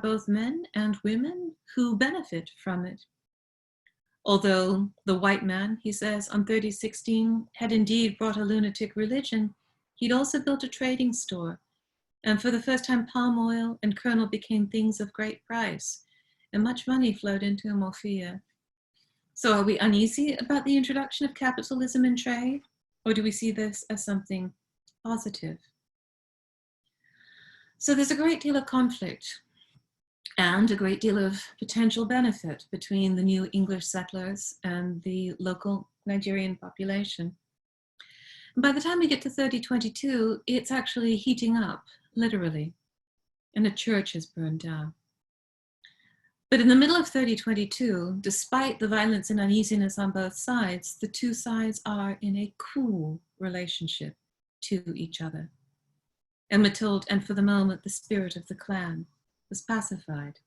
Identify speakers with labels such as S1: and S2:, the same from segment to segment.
S1: both men and women who benefit from it. Although the white man, he says, on 3016 had indeed brought a lunatic religion, he'd also built a trading store. And for the first time, palm oil and kernel became things of great price, and much money flowed into Mofia. So are we uneasy about the introduction of capitalism in trade, or do we see this as something positive? So there's a great deal of conflict and a great deal of potential benefit between the new English settlers and the local Nigerian population. And by the time we get to 3022, it's actually heating up, literally, and a church is burned down. But in the middle of 3022, despite the violence and uneasiness on both sides, the two sides are in a cool relationship to each other. And we're told, and for the moment, the spirit of the clan was pacified.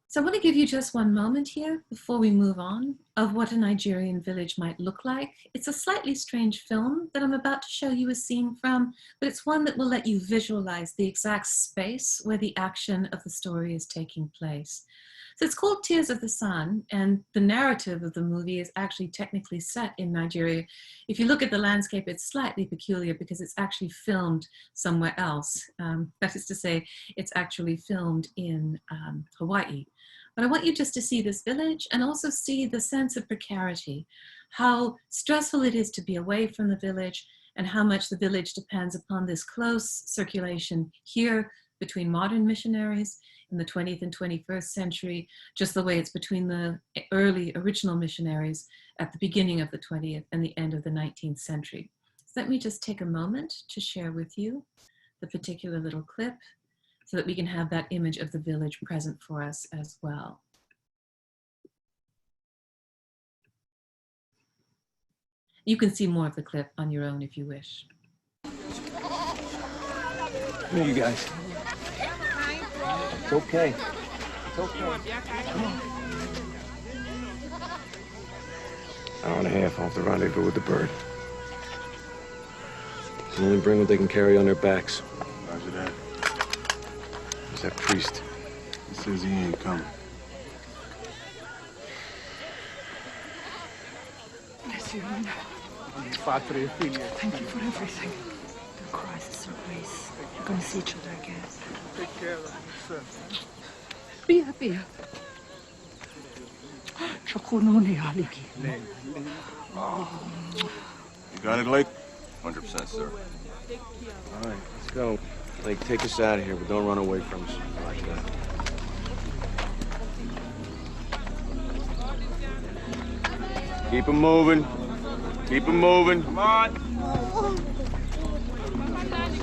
S1: So I want to give you just one moment here before we move on of what a Nigerian village might look like. It's a slightly strange film that I'm about to show you a scene from, but it's one that will let you visualize the exact space where the action of the story is taking place. So it's called Tears of the Sun, and the narrative of the movie is actually technically set in Nigeria. If you look at the landscape, it's slightly peculiar because it's actually filmed somewhere else. That is to say, it's actually filmed in Hawaii. But I want you just to see this village and also see the sense of precarity, how stressful it is to be away from the village and how much the village depends upon this close circulation here between modern missionaries in the 20th and 21st century, just the way it's between the early original missionaries at the beginning of the 20th and the end of the 19th century. So let me just take a moment to share with you the particular little clip so that we can have that image of the village present for us as well. You can see more of the clip on your own if you wish.
S2: Here, you guys. It's okay. It's okay. Come on. Hour and a half off the rendezvous with the bird. They can only bring what they can carry on their backs.
S3: Roger that.
S2: Who's that priest?
S3: He says he ain't coming.
S4: Bless you, Lord. Thank you for everything. The crisis of grace. We're going to see each other again.
S3: Take care of yourself.
S4: Bia, Bia. Chakunoni aliki.
S3: You got it, Lake? 100%, sir.
S2: All right, let's go. Lake, take us out of here, but don't run away from us. Like that. Keep 'em moving. Keep 'em moving. Come on.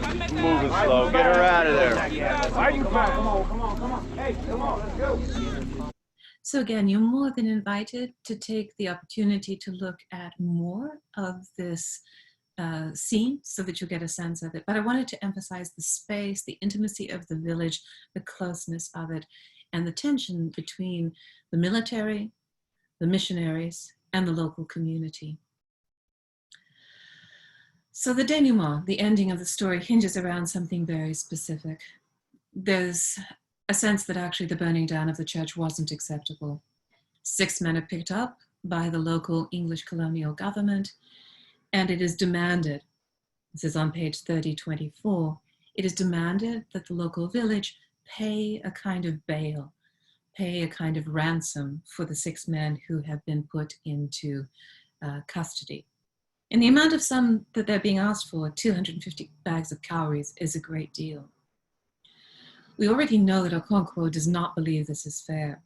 S2: Keep 'em moving slow. Get her out of there.
S3: Come on. Hey, come on, let's go.
S1: So again, you're more than invited to take the opportunity to look at more of this scene so that you get a sense of it. But I wanted to emphasize the space, the intimacy of the village, the closeness of it, and the tension between the military, the missionaries, and the local community. So the denouement, the ending of the story, hinges around something very specific. There's a sense that actually the burning down of the church wasn't acceptable. 6 men are picked up by the local English colonial government, and it is demanded, this is on page 3024, it is demanded that the local village pay a kind of bail, pay a kind of ransom for the 6 men who have been put into custody. And the amount of sum that they're being asked for, 250 bags of cowries, is a great deal. We already know that Okonkwo does not believe this is fair.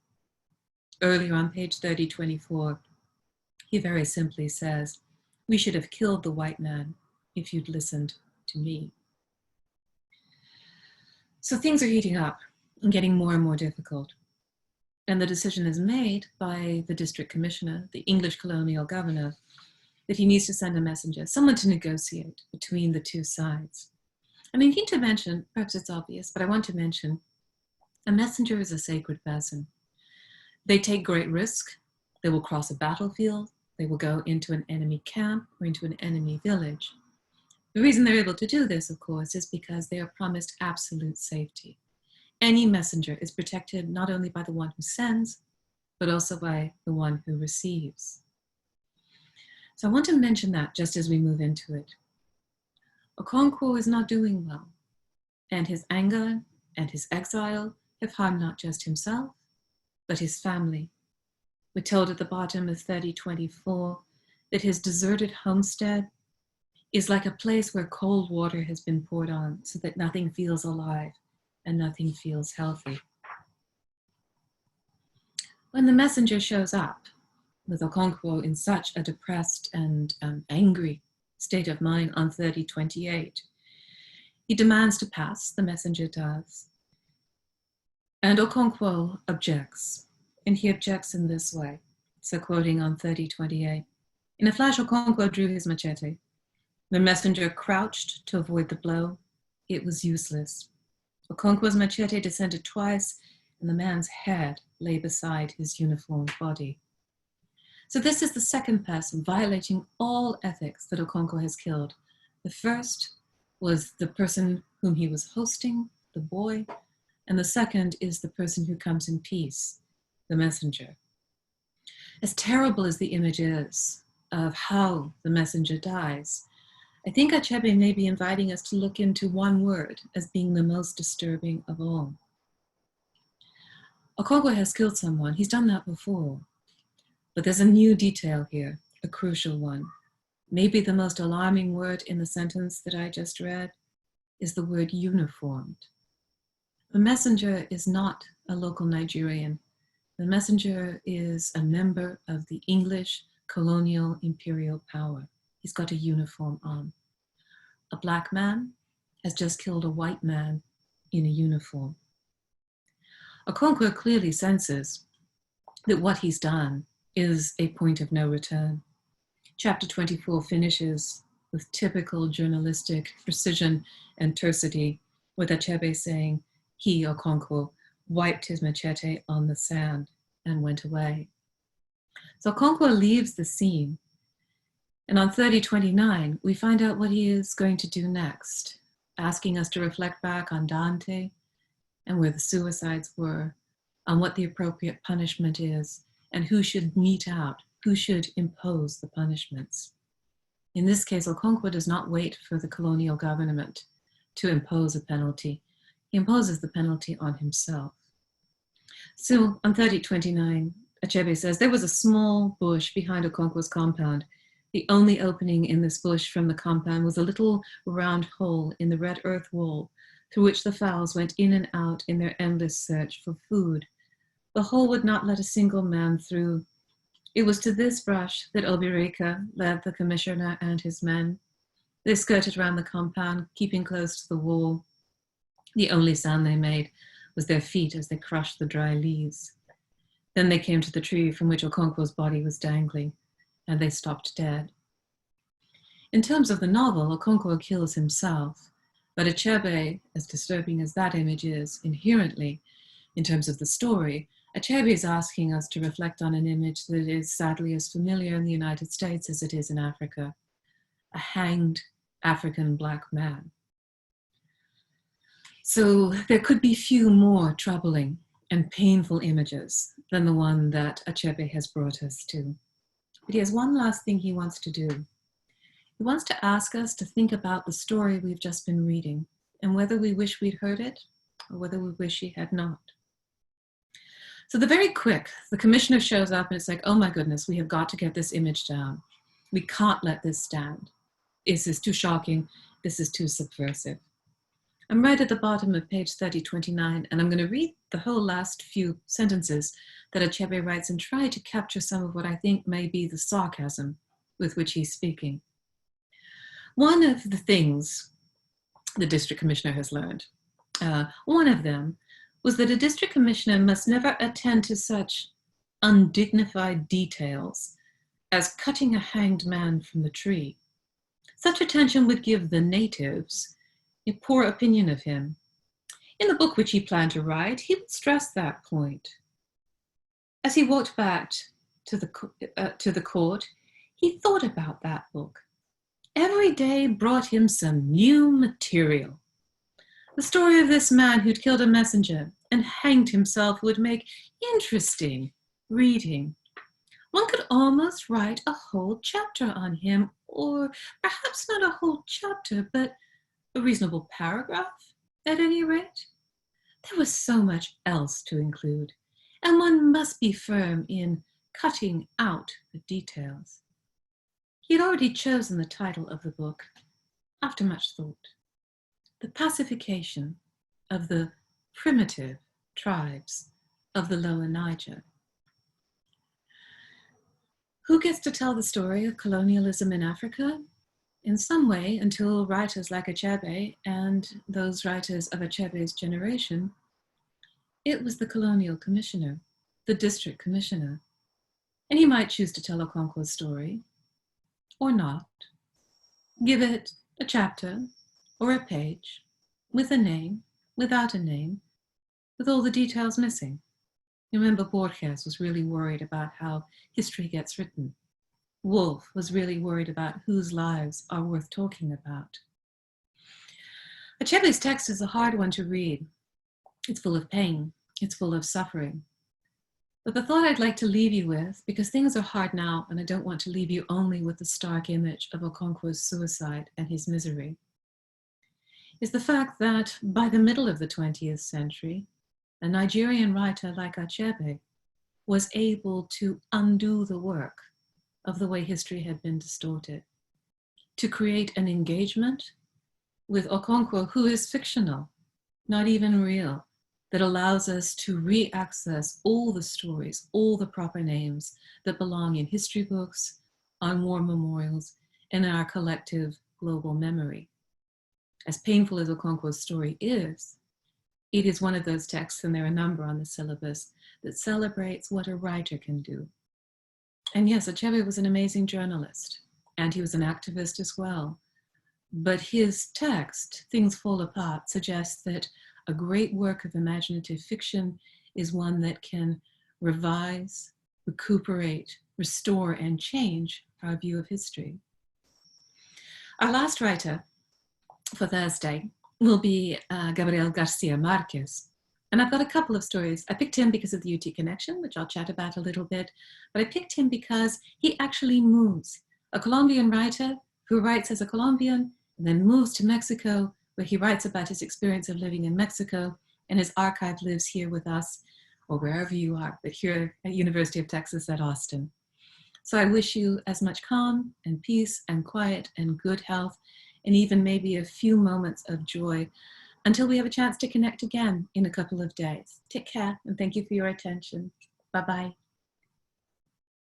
S1: Earlier on page 3024, he very simply says, "We should have killed the white man if you'd listened to me." So things are heating up and getting more and more difficult. And the decision is made by the district commissioner, the English colonial governor, that he needs to send a messenger, someone to negotiate between the two sides. I mean, I need to mention, perhaps it's obvious, but I want to mention, a messenger is a sacred person. They take great risk. They will cross a battlefield. They will go into an enemy camp or into an enemy village. The reason they're able to do this, of course, is because they are promised absolute safety. Any messenger is protected not only by the one who sends, but also by the one who receives. So I want to mention that just as we move into it. Okonkwo is not doing well, and his anger and his exile have harmed not just himself, but his family. We're told at the bottom of 3024 that his deserted homestead is like a place where cold water has been poured on so that nothing feels alive and nothing feels healthy. When the messenger shows up, with Okonkwo in such a depressed and angry state of mind on 3028, he demands to pass, the messenger does. And Okonkwo objects, and he objects in this way. So quoting on 3028, in a flash Okonkwo drew his machete. The messenger crouched to avoid the blow. It was useless. Okonkwo's machete descended twice, and the man's head lay beside his uniformed body. So this is the second person violating all ethics that Okonkwo has killed. The first was the person whom he was hosting, the boy, and the second is the person who comes in peace, the messenger. As terrible as the image is of how the messenger dies, I think Achebe may be inviting us to look into one word as being the most disturbing of all. Okonkwo has killed someone. He's done that before. But there's a new detail here, a crucial one. Maybe the most alarming word in the sentence that I just read is the word uniformed. The messenger is not a local Nigerian. The messenger is a member of the English colonial imperial power. He's got a uniform on. A black man has just killed a white man in a uniform. Okonkwo clearly senses that what he's done is a point of no return. Chapter 24 finishes with typical journalistic precision and tersity, with Achebe saying he, Okonkwo, wiped his machete on the sand and went away. So Okonkwo leaves the scene, and on 3029, we find out what he is going to do next, asking us to reflect back on Dante and where the suicides were, on what the appropriate punishment is, and who should mete out, who should impose the punishments. In this case, Okonkwo does not wait for the colonial government to impose a penalty. He imposes the penalty on himself. So on 3029, Achebe says, there was a small bush behind Okonkwo's compound. The only opening in this bush from the compound was a little round hole in the red earth wall through which the fowls went in and out in their endless search for food. The hole would not let a single man through. It was to this brush that Obireka led the commissioner and his men. They skirted around the compound, keeping close to the wall. The only sound they made was their feet as they crushed the dry leaves. Then they came to the tree from which Okonkwo's body was dangling, and they stopped dead. In terms of the novel, Okonkwo kills himself, but Achebe, as disturbing as that image is inherently, in terms of the story, Achebe is asking us to reflect on an image that is sadly as familiar in the United States as it is in Africa, a hanged African black man. So there could be few more troubling and painful images than the one that Achebe has brought us to. But he has one last thing he wants to do. He wants to ask us to think about the story we've just been reading and whether we wish we'd heard it or whether we wish he had not. So the commissioner shows up and it's like, oh my goodness, we have got to get this image down. We can't let this stand. This is too shocking. This is too subversive. I'm right at the bottom of page 3029, and I'm going to read the whole last few sentences that Achebe writes and try to capture some of what I think may be the sarcasm with which he's speaking. One of the things the district commissioner has learned, one of them was that a district commissioner must never attend to such undignified details as cutting a hanged man from the tree. Such attention would give the natives a poor opinion of him. In the book which he planned to write, he would stress that point. As he walked back to the court, he thought about that book, Every day brought him some new material. The story of this man who'd killed a messenger and hanged himself would make interesting reading. One could almost write a whole chapter on him, or perhaps not a whole chapter, but a reasonable paragraph, at any rate. There was so much else to include, and one must be firm in cutting out the details. He had already chosen the title of the book, after much thought: The Pacification of the Primitive Tribes of the Lower Niger. Who gets to tell the story of colonialism in Africa? In some way, until writers like Achebe and those writers of Achebe's generation, it was the colonial commissioner, the district commissioner. And he might choose to tell Okonkwo's story, or not. Give it a chapter or a page, with a name, without a name, with all the details missing. Remember, Borges was really worried about how history gets written. Woolf was really worried about whose lives are worth talking about. Achebe's text is a hard one to read. It's full of pain. It's full of suffering. But the thought I'd like to leave you with, because things are hard now, and I don't want to leave you only with the stark image of Okonkwo's suicide and his misery, is the fact that by the middle of the 20th century, a Nigerian writer like Achebe was able to undo the work of the way history had been distorted, to create an engagement with Okonkwo, who is fictional, not even real, that allows us to re-access all the stories, all the proper names that belong in history books, on war memorials, and in our collective global memory. As painful as Okonkwo's story is, it is one of those texts, and there are a number on the syllabus, that celebrates what a writer can do. And yes, Achebe was an amazing journalist, and he was an activist as well. But his text, Things Fall Apart, suggests that a great work of imaginative fiction is one that can revise, recuperate, restore, and change our view of history. Our last writer for Thursday will be Gabriel Garcia Marquez. And I've got a couple of stories. I picked him because of the UT connection, which I'll chat about a little bit, but I picked him because he actually moves. A Colombian writer who writes as a Colombian and then moves to Mexico, where he writes about his experience of living in Mexico, and his archive lives here with us, or wherever you are, but here at University of Texas at Austin. So I wish you as much calm and peace and quiet and good health, and even maybe a few moments of joy until we have a chance to connect again in a couple of days. Take care, and thank you for your attention. Bye-bye.